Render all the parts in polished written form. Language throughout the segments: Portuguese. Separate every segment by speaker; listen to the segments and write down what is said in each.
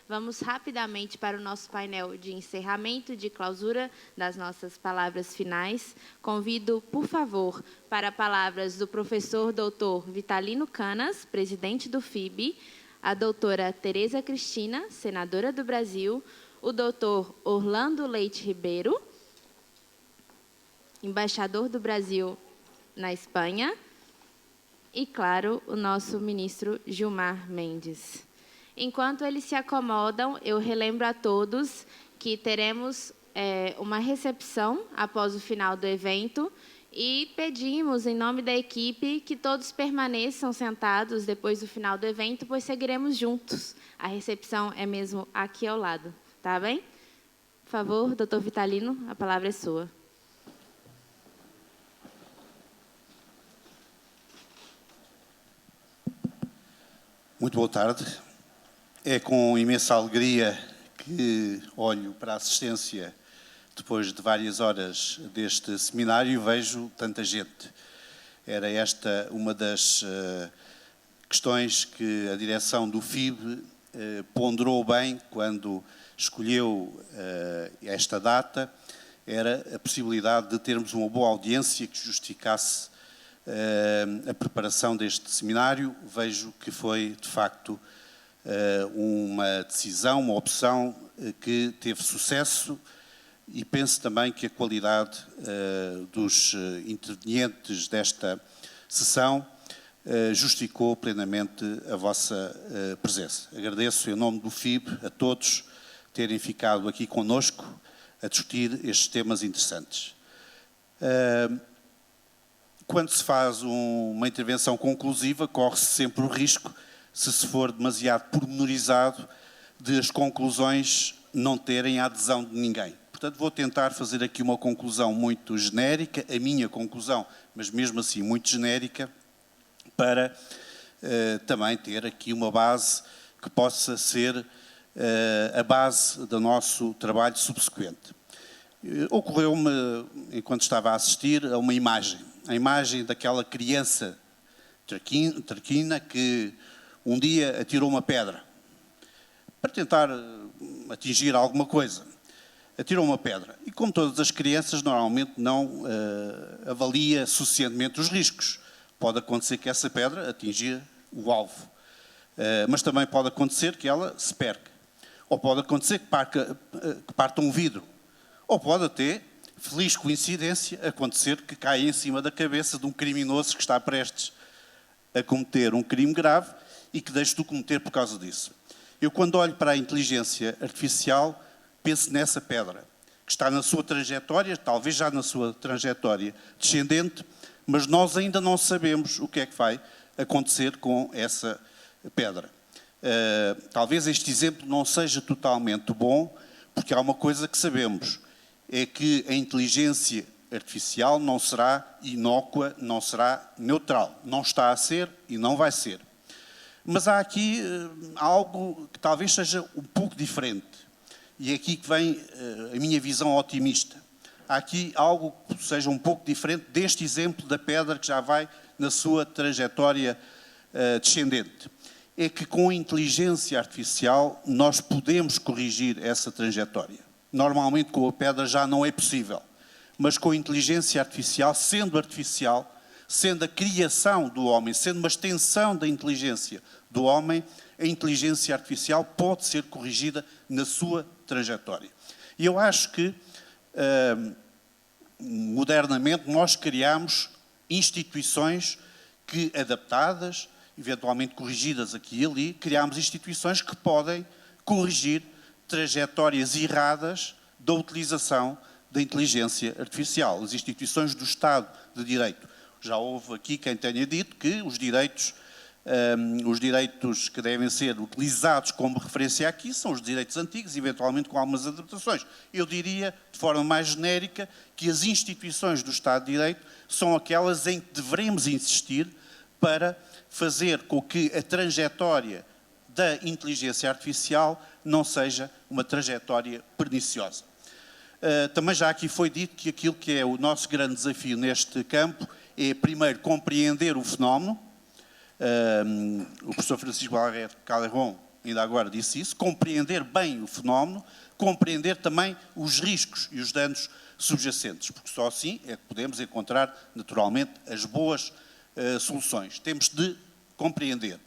Speaker 1: vamos rapidamente para o nosso painel de encerramento, de clausura das nossas palavras finais. Convido, por favor, para palavras do professor doutor Vitalino Canas, presidente do FIB, a doutora Tereza Cristina, senadora do Brasil, o doutor Orlando Leite Ribeiro, embaixador do Brasil na Espanha, e, claro, o nosso ministro Gilmar Mendes. Enquanto eles se acomodam, eu relembro a todos que teremos uma recepção após o final do evento e pedimos, em nome da equipe, que todos permaneçam sentados depois do final do evento, pois seguiremos juntos. A recepção é mesmo aqui ao lado, tá bem? Por favor, doutor Vitalino, a palavra é sua.
Speaker 2: Muito boa tarde. É com imensa alegria que olho para a assistência, depois de várias horas deste seminário, e vejo tanta gente. Era esta uma das questões que a direção do FIB ponderou bem quando escolheu esta data, era a possibilidade de termos uma boa audiência que justificasse a preparação deste seminário. Vejo que foi, de facto, uma decisão, uma opção que teve sucesso, e penso também que a qualidade dos intervenientes desta sessão justificou plenamente a vossa presença. Agradeço, em nome do FIB, a todos terem ficado aqui conosco a discutir estes temas interessantes. Quando se faz uma intervenção conclusiva, corre-se sempre o risco, se for demasiado pormenorizado, de as conclusões não terem a adesão de ninguém. Portanto, vou tentar fazer aqui uma conclusão muito genérica, a minha conclusão, mas mesmo assim muito genérica, para também ter aqui uma base que possa ser a base do nosso trabalho subsequente. Ocorreu-me, enquanto estava a assistir, a uma imagem. A imagem daquela criança traquina que um dia atirou uma pedra para tentar atingir alguma coisa. Atirou uma pedra. E, como todas as crianças, normalmente não avalia suficientemente os riscos. Pode acontecer que essa pedra atinja o alvo. Mas também pode acontecer que ela se perca. Ou pode acontecer que parta um vidro. Ou pode até, feliz coincidência, acontecer que caia em cima da cabeça de um criminoso que está prestes a cometer um crime grave e que deixe de o cometer por causa disso. Eu, quando olho para a inteligência artificial, penso nessa pedra, que está na sua trajetória, talvez já na sua trajetória descendente, mas nós ainda não sabemos o que é que vai acontecer com essa pedra. Talvez este exemplo não seja totalmente bom, porque há uma coisa que sabemos, é que a inteligência artificial não será inócua, não será neutral. Não está a ser e não vai ser. Mas há aqui algo que talvez seja um pouco diferente. E é aqui que vem a minha visão otimista. Há aqui algo que seja um pouco diferente deste exemplo da pedra que já vai na sua trajetória descendente. É que com a inteligência artificial nós podemos corrigir essa trajetória. Normalmente com a pedra já não é possível, mas com a inteligência artificial, sendo a criação do homem, sendo uma extensão da inteligência do homem, a inteligência artificial pode ser corrigida na sua trajetória. E eu acho que, modernamente, nós criamos instituições que, adaptadas, eventualmente corrigidas aqui e ali, criamos instituições que podem corrigir trajetórias erradas da utilização da inteligência artificial. As instituições do Estado de Direito. Já houve aqui quem tenha dito que os direitos que devem ser utilizados como referência aqui são os direitos antigos, eventualmente com algumas adaptações. Eu diria, de forma mais genérica, que as instituições do Estado de Direito são aquelas em que devemos insistir para fazer com que a trajetória da inteligência artificial não seja uma trajetória perniciosa. Também já aqui foi dito que aquilo que é o nosso grande desafio neste campo é, primeiro, compreender o fenómeno. O professor Francisco Calderón ainda agora disse isso, compreender bem o fenómeno, compreender também os riscos e os danos subjacentes, porque só assim é que podemos encontrar, naturalmente, as boas soluções. Temos de compreender.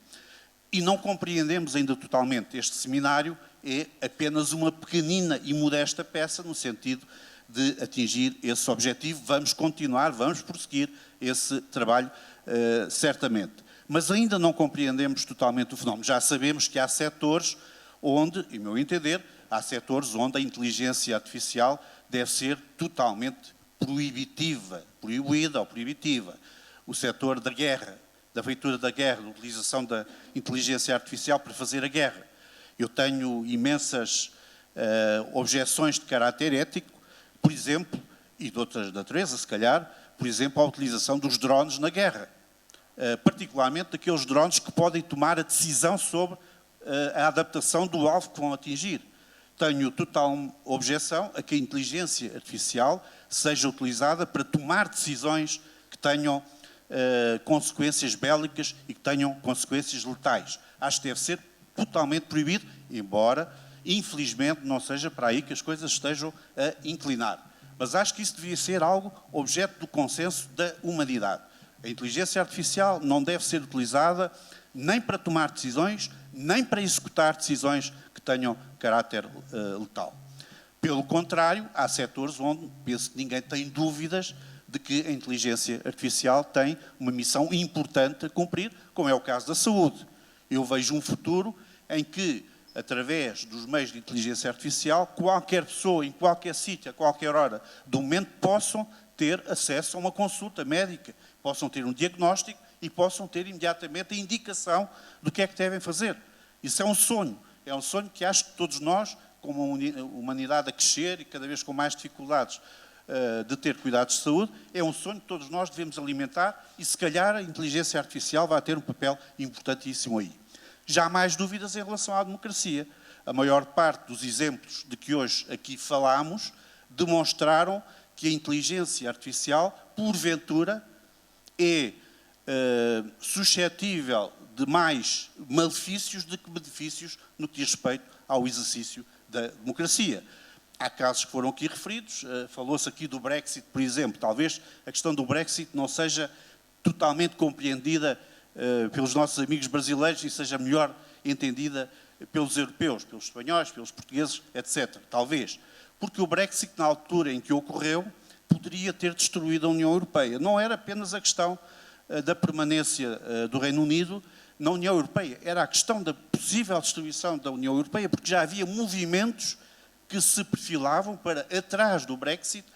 Speaker 2: E não compreendemos ainda totalmente. Este seminário é apenas uma pequenina e modesta peça no sentido de atingir esse objetivo. Vamos continuar, vamos prosseguir esse trabalho, certamente. Mas ainda não compreendemos totalmente o fenómeno. Já sabemos que há setores onde, em meu entender, há setores onde a inteligência artificial deve ser totalmente proibida ou proibitiva. O setor da guerra, da feitura da guerra, da utilização da inteligência artificial para fazer a guerra. Eu tenho imensas objeções de caráter ético, por exemplo, e de outras naturezas, se calhar, por exemplo, a utilização dos drones na guerra. Particularmente daqueles drones que podem tomar a decisão sobre a adaptação do alvo que vão atingir. Tenho total objeção a que a inteligência artificial seja utilizada para tomar decisões que tenham consequências bélicas e que tenham consequências letais. Acho que deve ser totalmente proibido, embora, infelizmente, não seja para aí que as coisas estejam a inclinar. Mas acho que isso devia ser algo objeto do consenso da humanidade. A inteligência artificial não deve ser utilizada nem para tomar decisões, nem para executar decisões que tenham caráter letal. Pelo contrário, há setores onde penso que ninguém tem dúvidas de que a inteligência artificial tem uma missão importante a cumprir, como é o caso da saúde. Eu vejo um futuro em que, através dos meios de inteligência artificial, qualquer pessoa, em qualquer sítio, a qualquer hora do momento, possam ter acesso a uma consulta médica, possam ter um diagnóstico e possam ter imediatamente a indicação do que é que devem fazer. Isso é um sonho que acho que todos nós, como uma humanidade a crescer e cada vez com mais dificuldades de ter cuidados de saúde, é um sonho que todos nós devemos alimentar e, se calhar, a inteligência artificial vai ter um papel importantíssimo aí. Já há mais dúvidas em relação à democracia. A maior parte dos exemplos de que hoje aqui falámos demonstraram que a inteligência artificial, porventura, é suscetível de mais malefícios do que benefícios no que diz respeito ao exercício da democracia. Há casos que foram aqui referidos, falou-se aqui do Brexit, por exemplo. Talvez a questão do Brexit não seja totalmente compreendida pelos nossos amigos brasileiros e seja melhor entendida pelos europeus, pelos espanhóis, pelos portugueses, etc. Talvez. Porque o Brexit, na altura em que ocorreu, poderia ter destruído a União Europeia. Não era apenas a questão da permanência do Reino Unido na União Europeia, era a questão da possível destruição da União Europeia, porque já havia movimentos que se perfilavam para, atrás do Brexit,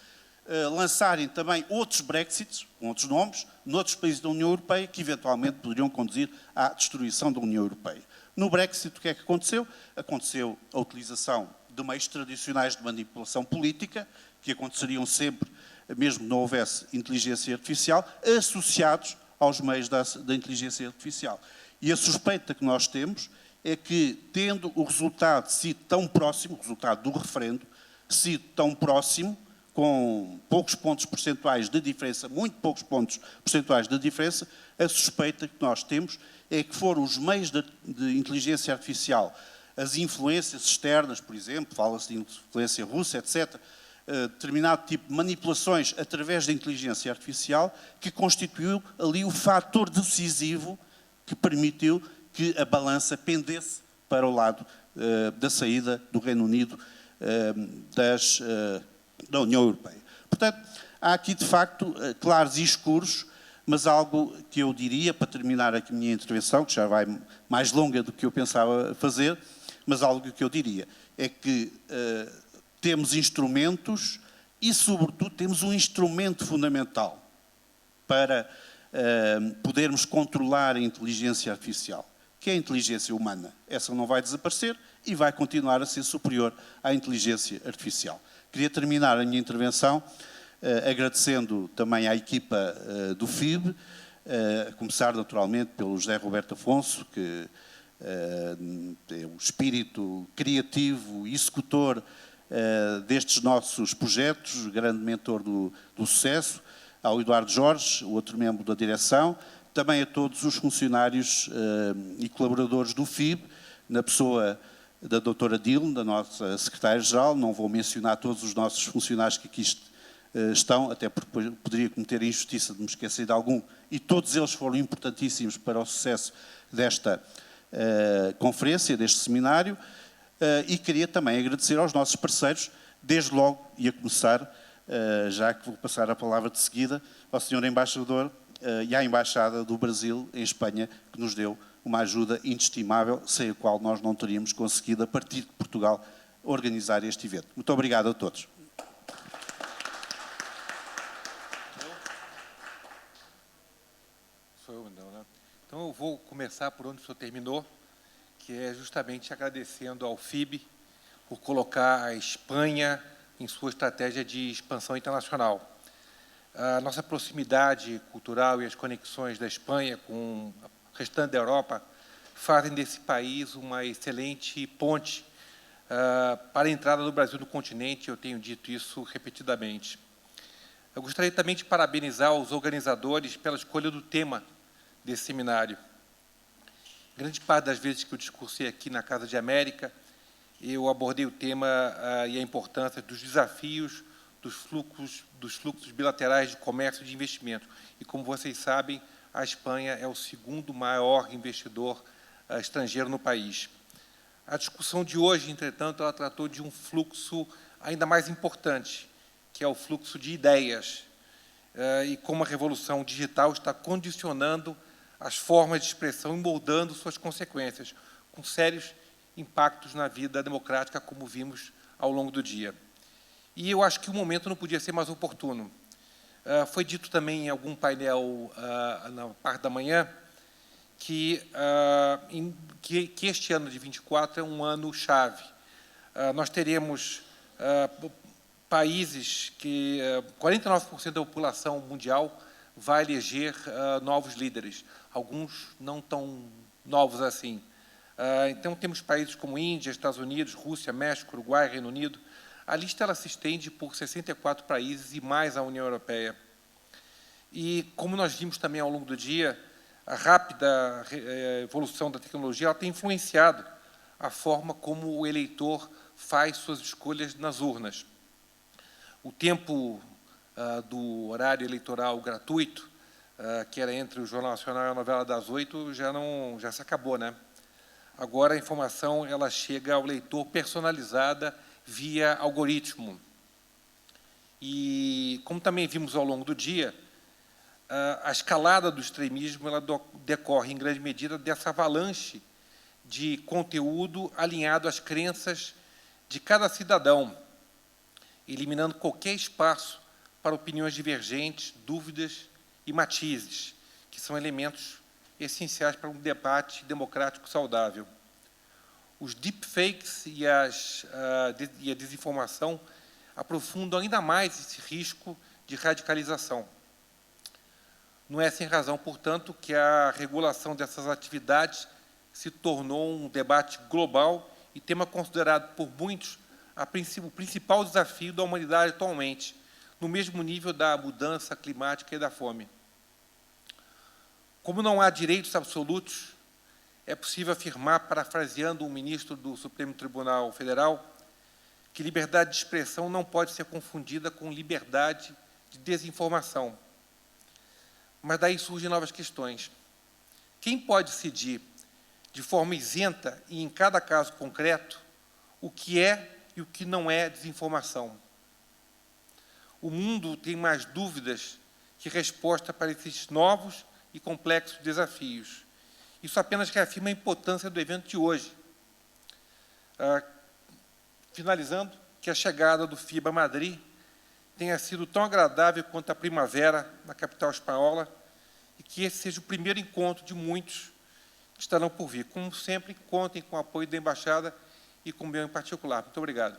Speaker 2: lançarem também outros Brexits, com outros nomes, noutros países da União Europeia, que eventualmente poderiam conduzir à destruição da União Europeia. No Brexit, o que é que aconteceu? Aconteceu a utilização de meios tradicionais de manipulação política, que aconteceriam sempre, mesmo que não houvesse inteligência artificial, associados aos meios da inteligência artificial. E a suspeita que nós temos é que, tendo o resultado sido tão próximo, o resultado do referendo, sido tão próximo, com poucos pontos percentuais de diferença, muito poucos pontos percentuais de diferença, a suspeita que nós temos é que foram os meios de inteligência artificial, as influências externas, por exemplo, fala-se de influência russa, etc., determinado tipo de manipulações através da inteligência artificial, que constituiu ali o fator decisivo que permitiu que a balança pendesse para o lado da saída do Reino Unido da União Europeia. Portanto, há aqui, de facto, claros e escuros, mas algo que eu diria, para terminar aqui a minha intervenção, que já vai mais longa do que eu pensava fazer, mas algo que eu diria é que temos instrumentos e, sobretudo, temos um instrumento fundamental para podermos controlar a inteligência artificial, que é a inteligência humana. Essa não vai desaparecer e vai continuar a ser superior à inteligência artificial. Queria terminar a minha intervenção agradecendo também à equipa do FIB, a começar naturalmente pelo José Roberto Afonso, que é um espírito criativo e executor destes nossos projetos, grande mentor do sucesso, ao Eduardo Jorge, o outro membro da direção, também a todos os funcionários e colaboradores do FIB, na pessoa da doutora Dilma, da nossa secretária-geral. Não vou mencionar todos os nossos funcionários que aqui estão, até porque poderia cometer a injustiça de me esquecer de algum, e todos eles foram importantíssimos para o sucesso desta conferência, deste seminário, e queria também agradecer aos nossos parceiros, desde logo, e a começar, já que vou passar a palavra de seguida, ao Sr. Embaixador e à Embaixada do Brasil em Espanha, que nos deu uma ajuda inestimável, sem a qual nós não teríamos conseguido, a partir de Portugal, organizar este evento. Muito obrigado a todos.
Speaker 3: Sou eu, não, né? Então, eu vou começar por onde o senhor terminou, que é justamente agradecendo ao FIB por colocar a Espanha em sua estratégia de expansão internacional. A nossa proximidade cultural e as conexões da Espanha com o restante da Europa fazem desse país uma excelente ponte para a entrada do Brasil no continente. Eu tenho dito isso repetidamente. Eu gostaria também de parabenizar os organizadores pela escolha do tema desse seminário. Grande parte das vezes que eu discursei aqui na Casa de América, eu abordei o tema e a importância dos desafios dos fluxos bilaterais de comércio e de investimento. E, como vocês sabem, a Espanha é o segundo maior investidor estrangeiro no país. A discussão de hoje, entretanto, ela tratou de um fluxo ainda mais importante, que é o fluxo de ideias, e como a revolução digital está condicionando as formas de expressão e moldando suas consequências, com sérios impactos na vida democrática, como vimos ao longo do dia. E eu acho que o momento não podia ser mais oportuno. Foi dito também em algum painel na parte da manhã que este ano de 24 é um ano-chave. Nós teremos países que 49% da população mundial vai eleger novos líderes, alguns não tão novos assim. Então, temos países como Índia, Estados Unidos, Rússia, México, Uruguai, Reino Unido. A lista ela se estende por 64 países e mais a União Europeia. E, como nós vimos também ao longo do dia, a rápida evolução da tecnologia ela tem influenciado a forma como o eleitor faz suas escolhas nas urnas. O tempo do horário eleitoral gratuito, que era entre o Jornal Nacional e a novela das 8, já se acabou, né? Agora a informação ela chega ao leitor personalizada via algoritmo. E, como também vimos ao longo do dia, a escalada do extremismo ela decorre, em grande medida, dessa avalanche de conteúdo alinhado às crenças de cada cidadão, eliminando qualquer espaço para opiniões divergentes, dúvidas e matizes, que são elementos essenciais para um debate democrático saudável. Os deepfakes e a desinformação aprofundam ainda mais esse risco de radicalização. Não é sem razão, portanto, que a regulação dessas atividades se tornou um debate global e tema considerado por muitos o principal desafio da humanidade atualmente, no mesmo nível da mudança climática e da fome. Como não há direitos absolutos, é possível afirmar, parafraseando um ministro do Supremo Tribunal Federal, que liberdade de expressão não pode ser confundida com liberdade de desinformação. Mas daí surgem novas questões. Quem pode decidir, de forma isenta e em cada caso concreto, o que é e o que não é desinformação? O mundo tem mais dúvidas que resposta para esses novos e complexos desafios. Isso apenas reafirma a importância do evento de hoje. Finalizando, que a chegada do FIBA a Madrid tenha sido tão agradável quanto a primavera na capital espanhola e que esse seja o primeiro encontro de muitos que estarão por vir. Como sempre, contem com o apoio da Embaixada e com o meu em particular. Muito obrigado.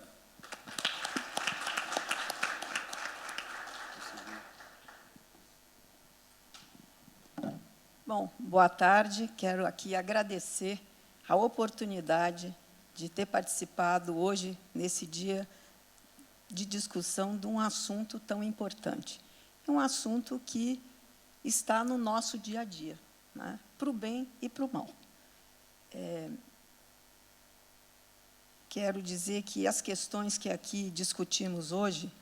Speaker 4: Bom, boa tarde. Quero aqui agradecer a oportunidade de ter participado hoje, nesse dia de discussão de um assunto tão importante. É um assunto que está no nosso dia a dia, né? Para o bem e para o mal. quero dizer que as questões que aqui discutimos hoje,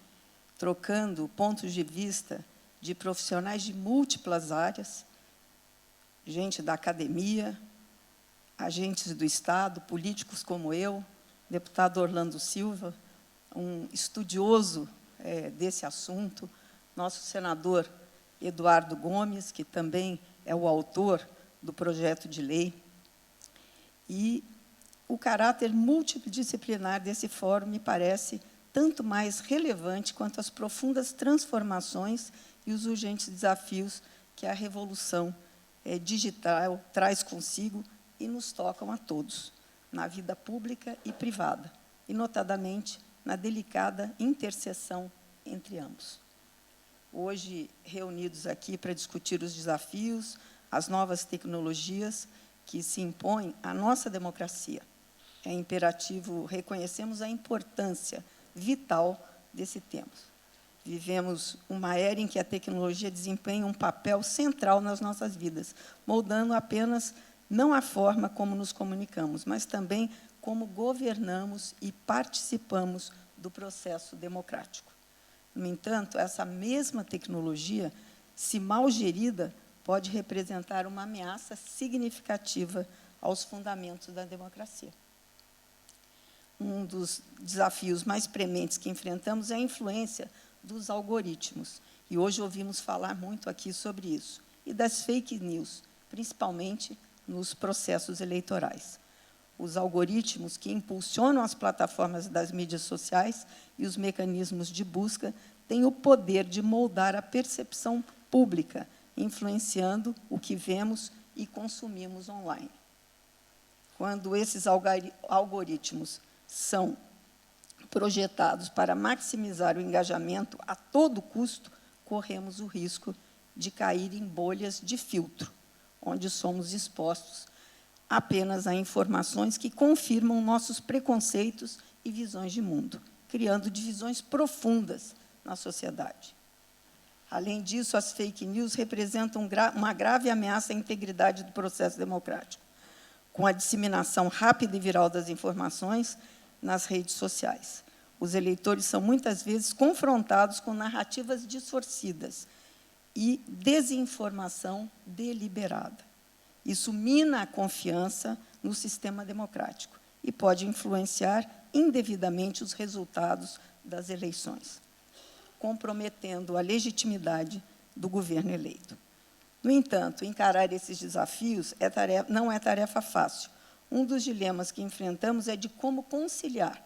Speaker 4: trocando pontos de vista de profissionais de múltiplas áreas, gente da academia, agentes do Estado, políticos como eu, deputado Orlando Silva, um estudioso desse assunto, nosso senador Eduardo Gomes, que também é o autor do projeto de lei, e o caráter multidisciplinar desse fórum me parece tanto mais relevante quanto as profundas transformações e os urgentes desafios que a revolução digital traz consigo e nos tocam a todos, na vida pública e privada, e, notadamente, na delicada interseção entre ambos. Hoje, reunidos aqui para discutir os desafios, as novas tecnologias que se impõem à nossa democracia. É imperativo reconhecermos a importância vital desse tema. Vivemos uma era em que a tecnologia desempenha um papel central nas nossas vidas, moldando apenas não a forma como nos comunicamos, mas também como governamos e participamos do processo democrático. No entanto, essa mesma tecnologia, se mal gerida, pode representar uma ameaça significativa aos fundamentos da democracia. Um dos desafios mais prementes que enfrentamos é a influência dos algoritmos, e hoje ouvimos falar muito aqui sobre isso, e das fake news, principalmente nos processos eleitorais. Os algoritmos que impulsionam as plataformas das mídias sociais e os mecanismos de busca têm o poder de moldar a percepção pública, influenciando o que vemos e consumimos online. Quando esses algoritmos são projetados para maximizar o engajamento a todo custo, corremos o risco de cair em bolhas de filtro, onde somos expostos apenas a informações que confirmam nossos preconceitos e visões de mundo, criando divisões profundas na sociedade. Além disso, as fake news representam uma grave ameaça à integridade do processo democrático, com a disseminação rápida e viral das informações nas redes sociais. Os eleitores são, muitas vezes, confrontados com narrativas distorcidas e desinformação deliberada. Isso mina a confiança no sistema democrático e pode influenciar indevidamente os resultados das eleições, comprometendo a legitimidade do governo eleito. No entanto, encarar esses desafios não é tarefa fácil. Um dos dilemas que enfrentamos é de como conciliar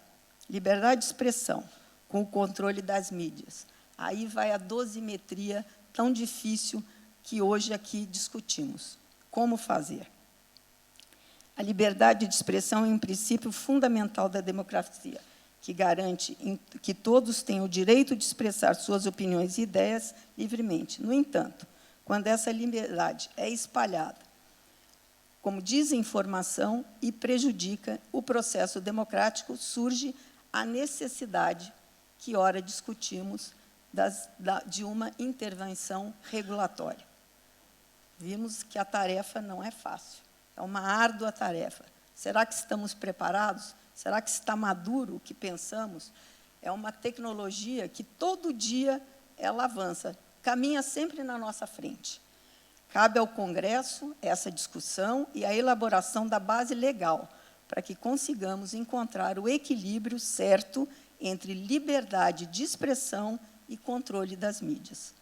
Speaker 4: liberdade de expressão com o controle das mídias. Aí vai a dosimetria tão difícil que hoje aqui discutimos. Como fazer? A liberdade de expressão é um princípio fundamental da democracia, que garante que todos têm o direito de expressar suas opiniões e ideias livremente. No entanto, quando essa liberdade é espalhada como desinformação e prejudica o processo democrático, surge a necessidade, que ora discutimos, de uma intervenção regulatória. Vimos que a tarefa não é fácil, é uma árdua tarefa. Será que estamos preparados? Será que está maduro o que pensamos? É uma tecnologia que, todo dia, ela avança, caminha sempre na nossa frente. Cabe ao Congresso essa discussão e a elaboração da base legal, para que consigamos encontrar o equilíbrio certo entre liberdade de expressão e controle das mídias.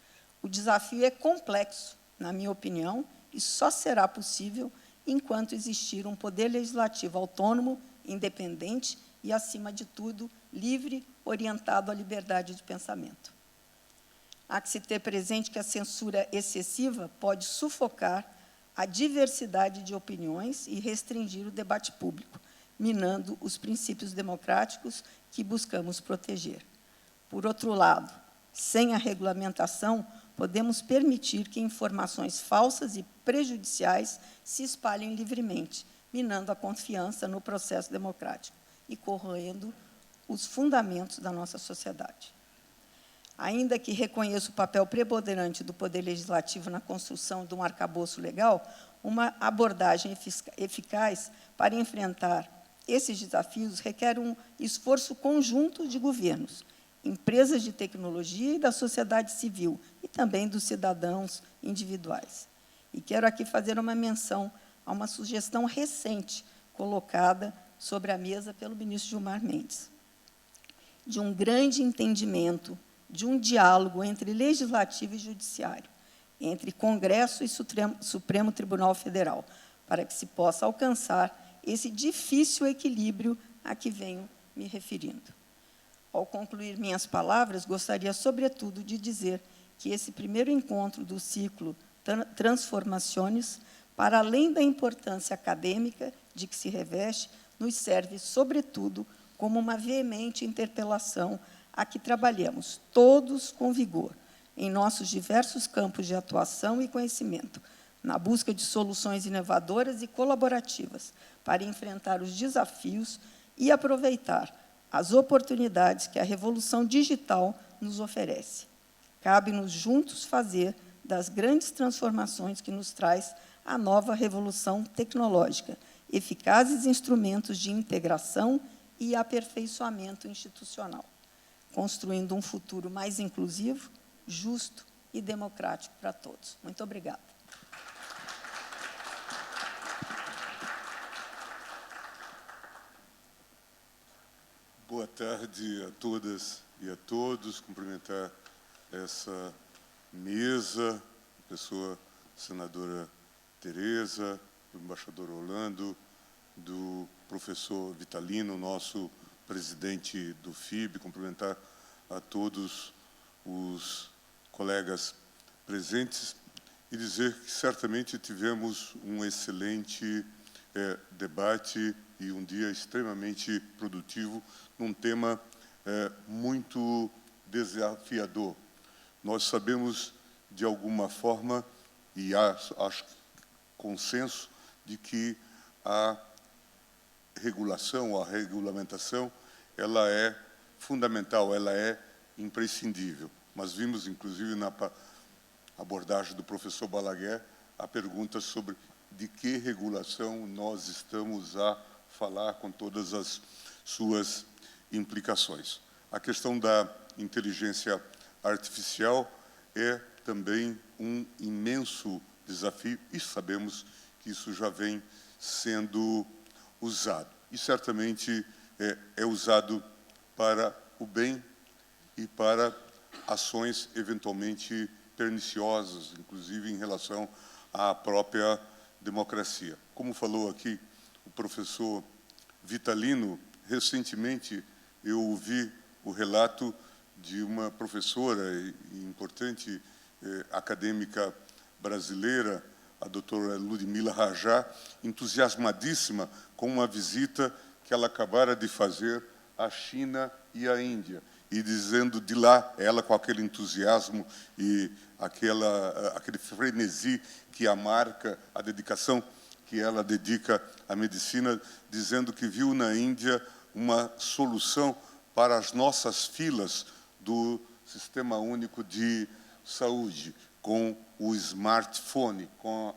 Speaker 4: O desafio é complexo, na minha opinião, e só será possível enquanto existir um poder legislativo autônomo, independente e, acima de tudo, livre, orientado à liberdade de pensamento. Há que se ter presente que a censura excessiva pode sufocar a diversidade de opiniões e restringir o debate público, minando os princípios democráticos que buscamos proteger. Por outro lado, sem a regulamentação, podemos permitir que informações falsas e prejudiciais se espalhem livremente, minando a confiança no processo democrático e corroendo os fundamentos da nossa sociedade. Ainda que reconheça o papel preponderante do Poder Legislativo na construção de um arcabouço legal, uma abordagem eficaz para enfrentar esses desafios requerem um esforço conjunto de governos, empresas de tecnologia e da sociedade civil, e também dos cidadãos individuais. E quero aqui fazer uma menção a uma sugestão recente colocada sobre a mesa pelo ministro Gilmar Mendes, de um grande entendimento, de um diálogo entre Legislativo e Judiciário, entre Congresso e Supremo Tribunal Federal, para que se possa alcançar esse difícil equilíbrio a que venho me referindo. Ao concluir minhas palavras, gostaria, sobretudo, de dizer que esse primeiro encontro do ciclo Transformações, para além da importância acadêmica de que se reveste, nos serve, sobretudo, como uma veemente interpelação a que trabalhamos todos com vigor, em nossos diversos campos de atuação e conhecimento, na busca de soluções inovadoras e colaborativas para enfrentar os desafios e aproveitar as oportunidades que a revolução digital nos oferece. Cabe-nos juntos fazer das grandes transformações que nos traz a nova revolução tecnológica, eficazes instrumentos de integração e aperfeiçoamento institucional, construindo um futuro mais inclusivo, justo e democrático para todos. Muito obrigada.
Speaker 5: Boa tarde a todas e a todos. Cumprimentar essa mesa, a pessoa da senadora Tereza, do embaixador Orlando, do professor Vitalino, nosso presidente do FIB, cumprimentar a todos os colegas presentes e dizer que certamente tivemos um excelente debate e um dia extremamente produtivo num tema muito desafiador. Nós sabemos, de alguma forma, e acho consenso, de que a regulação, a regulamentação, ela é fundamental, ela é imprescindível. Mas vimos, inclusive, na abordagem do professor Balaguer, a pergunta sobre de que regulação nós estamos a falar com todas as suas implicações. A questão da inteligência artificial é também um imenso desafio, e sabemos que isso já vem sendo usado. E certamente é usado para o bem e para ações eventualmente perniciosas, inclusive em relação à própria democracia. Como falou aqui o professor Vitalino, recentemente eu ouvi o relato de uma professora e importante acadêmica brasileira, a doutora Ludmila Rajá, entusiasmadíssima com uma visita que ela acabara de fazer à China e à Índia, e dizendo de lá, ela com aquele entusiasmo e aquele frenesi que a marca, a dedicação que ela dedica à medicina, dizendo que viu na Índia uma solução para as nossas filas do Sistema Único de Saúde, com o smartphone, com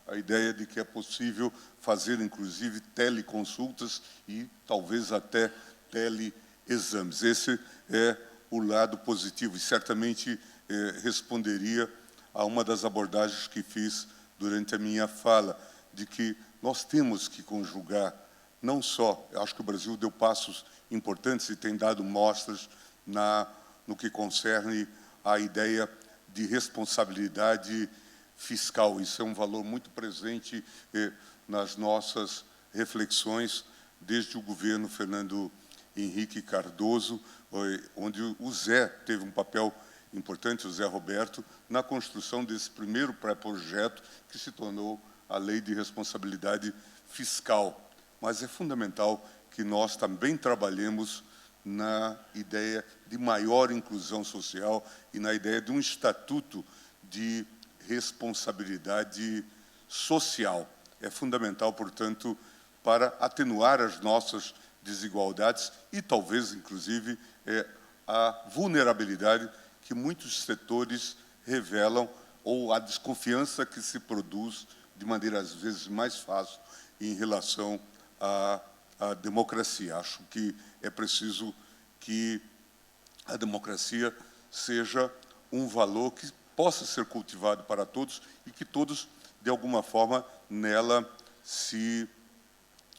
Speaker 5: a ideia de que é possível fazer, inclusive, teleconsultas e talvez até teleexames. Esse é o lado positivo e certamente responderia a uma das abordagens que fiz durante a minha fala, de que nós temos que conjugar, não só, eu acho que o Brasil deu passos importantes e tem dado mostras no que concerne à ideia de responsabilidade fiscal. Isso é um valor muito presente nas nossas reflexões desde o governo Fernando Henrique Cardoso, onde o Zé teve um papel importante, o Zé Roberto, na construção desse primeiro pré-projeto que se tornou a Lei de Responsabilidade Fiscal. Mas é fundamental que nós também trabalhemos na ideia de maior inclusão social e na ideia de um estatuto de responsabilidade social. É fundamental, portanto, para atenuar as nossas desigualdades e talvez, inclusive, a vulnerabilidade que muitos setores revelam ou a desconfiança que se produz de maneira, às vezes, mais fácil em relação à a democracia. Acho que é preciso que a democracia seja um valor que possa ser cultivado para todos e que todos, de alguma forma, nela se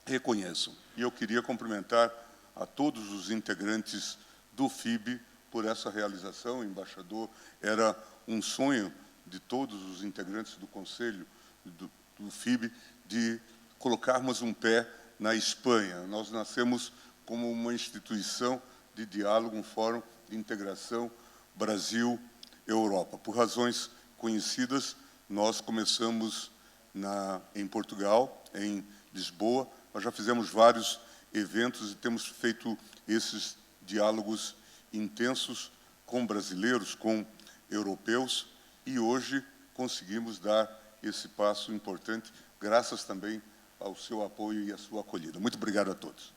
Speaker 5: reconheçam. E eu queria cumprimentar a todos os integrantes do FIB por essa realização. Embaixador, era um sonho de todos os integrantes do Conselho do FIB de colocarmos um pé na Espanha. Nós nascemos como uma instituição de diálogo, um fórum de integração Brasil-Europa. Por razões conhecidas, nós começamos em Portugal, em Lisboa. Nós já fizemos vários eventos e temos feito esses diálogos intensos com brasileiros, com europeus, e hoje conseguimos dar esse passo importante, graças também ao seu apoio e à sua acolhida. Muito obrigado a todos.